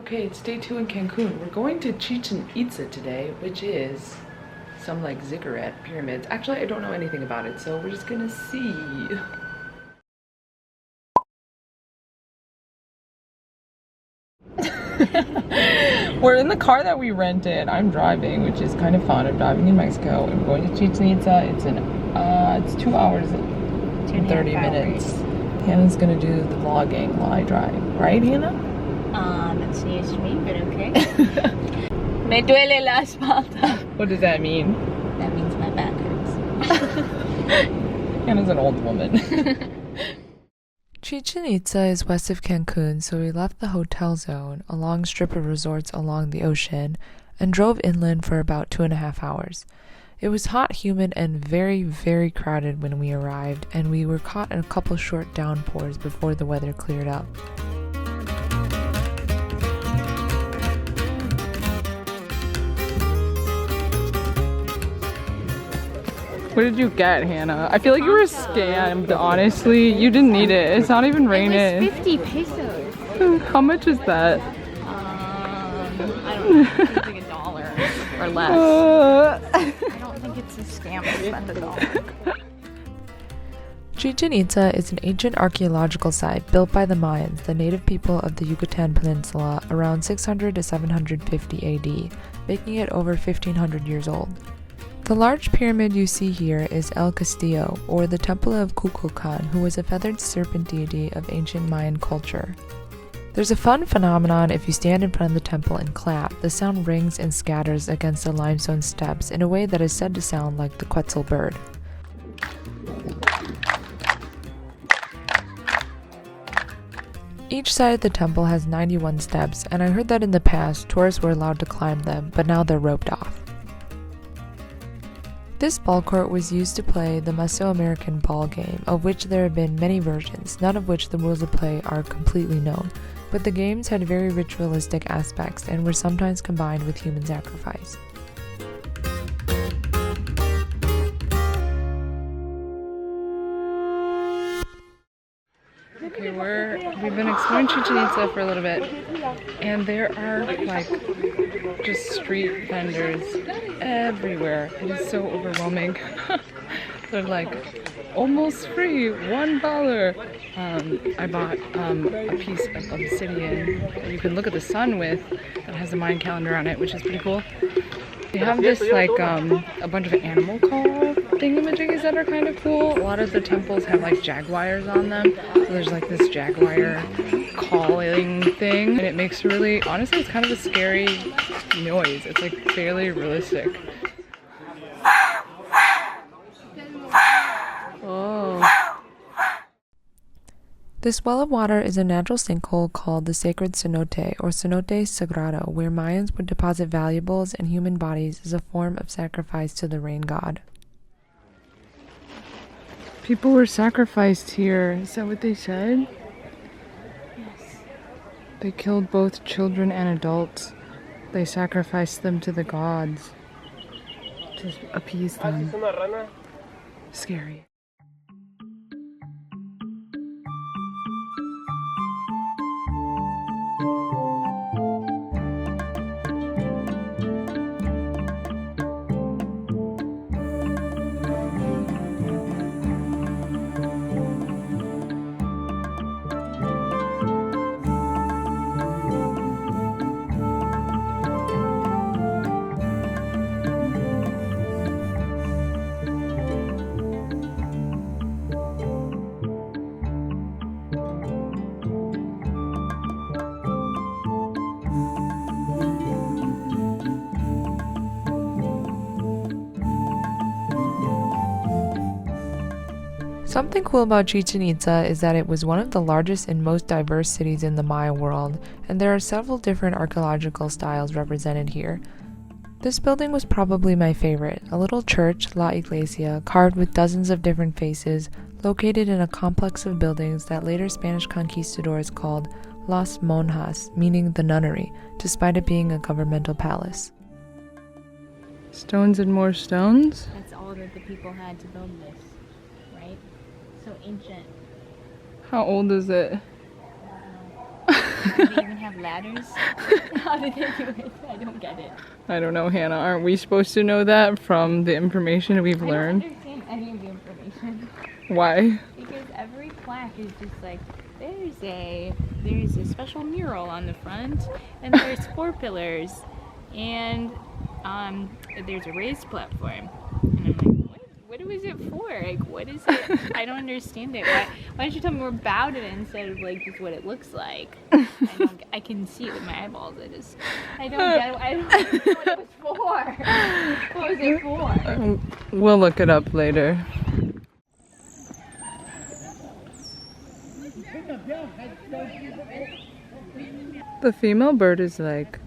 Okay, it's day 2 in Cancun. We're going to Chichén Itzá today, which is some like ziggurat pyramids. Actually, I don't know anything about it, so we're just gonna see. We're in the car that we rented. I'm driving, which is kind of fun. I'm driving in Mexico. I'm going to Chichén Itzá. It's 2 hours and 30 minutes. Hannah's gonna do the vlogging while I drive. Right, Hannah? That's news to me, but okay. Me duele la espalda. What does that mean? That means my back hurts. Hannah's an old woman. Chichén Itzá is west of Cancun, so we left the hotel zone, a long strip of resorts along the ocean, and drove inland for about 2.5 hours. It was hot, humid, and very, very crowded when we arrived, and we were caught in a couple short downpours before the weather cleared up. What did you get, Hannah? I feel like you were scammed, honestly. You didn't need it. It's not even raining. It was 50 pesos. How much is that? I don't know. It's like $1 or less. I don't think it's a scam to spend $1. Chichén Itzá is an ancient archaeological site built by the Mayans, the native people of the Yucatan Peninsula, around 600 to 750 AD, making it over 1,500 years old. The large pyramid you see here is El Castillo, or the Temple of Kukulkan, who was a feathered serpent deity of ancient Mayan culture. There's a fun phenomenon if you stand in front of the temple and clap. The sound rings and scatters against the limestone steps in a way that is said to sound like the Quetzal bird. Each side of the temple has 91 steps, and I heard that in the past, tourists were allowed to climb them, but now they're roped off. This ball court was used to play the Mesoamerican ball game, of which there have been many versions, none of which the rules of play are completely known, but the games had very ritualistic aspects and were sometimes combined with human sacrifice. Okay, we've been exploring Chichén Itzá for a little bit, and there are like just street vendors everywhere. It is so overwhelming. They're like almost free, $1. I bought a piece of obsidian that you can look at the sun with that has a Mayan calendar on it, which is pretty cool. They have this like a bunch of animal call thingamajiggies that are kind of cool. A lot of the temples have like jaguars on them, so there's like this jaguar calling thing, and it makes really, honestly, it's kind of a scary noise. It's like fairly realistic. Oh. This well of water is a natural sinkhole called the Sacred Cenote, or Cenote Sagrado, where Mayans would deposit valuables and human bodies as a form of sacrifice to the rain god. People were sacrificed here. Is that what they said? Yes. They killed both children and adults. They sacrificed them to the gods to appease them. Scary. Something cool about Chichén Itzá is that it was one of the largest and most diverse cities in the Maya world, and there are several different archaeological styles represented here. This building was probably my favorite, a little church, La Iglesia, carved with dozens of different faces, located in a complex of buildings that later Spanish conquistadors called Las Monjas, meaning the nunnery, despite it being a governmental palace. Stones and more stones? That's all that the people had to build this, right? So ancient. How old is it? Do they even have ladders? How did they do it? I don't get it. I don't know, Hannah. Aren't we supposed to know that from the information we've learned? I don't understand any of the information. Why? Because every plaque is just like, there's a special mural on the front, and there's 4 pillars, and there's a raised platform. And I'm like, what was it for? Like, what is it? I don't understand it. Why don't you tell me more about it instead of like just what it looks like? I can see it with my eyeballs. I don't get it. I don't know what it was for. What was it for? We'll look it up later. The female bird is like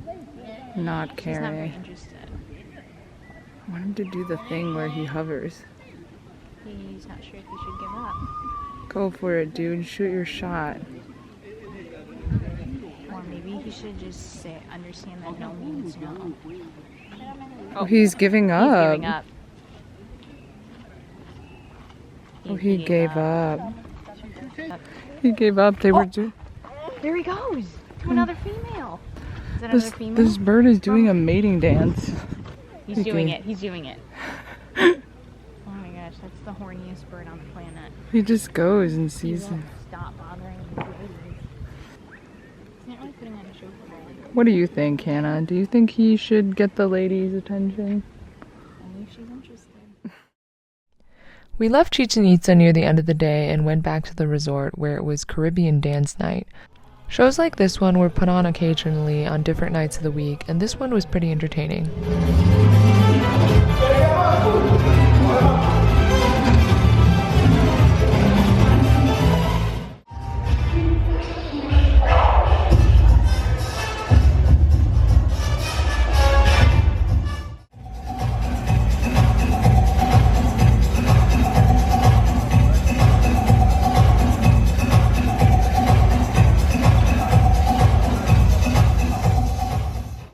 not He's not very caring. interested. I want him to do the thing where he hovers. He's not sure if he should give up. Go for it, dude. Shoot your shot. Or maybe he should just understand that no means no. Oh, he's giving up. He's giving up. Oh, he gave up. He gave up. They were doing. There he goes to another female. Is that another female? This bird is doing a mating dance. He's doing it. He's doing it. Oh my gosh, that's the horniest bird on the planet. He just goes and He sees won't it. stop bothering the ladies. He's not really putting on a show for them. What do you think, Hannah? Do you think he should get the ladies' attention? Only if she's interested. We left Chichén Itzá near the end of the day and went back to the resort where it was Caribbean dance night. Shows like this one were put on occasionally on different nights of the week, and this one was pretty entertaining.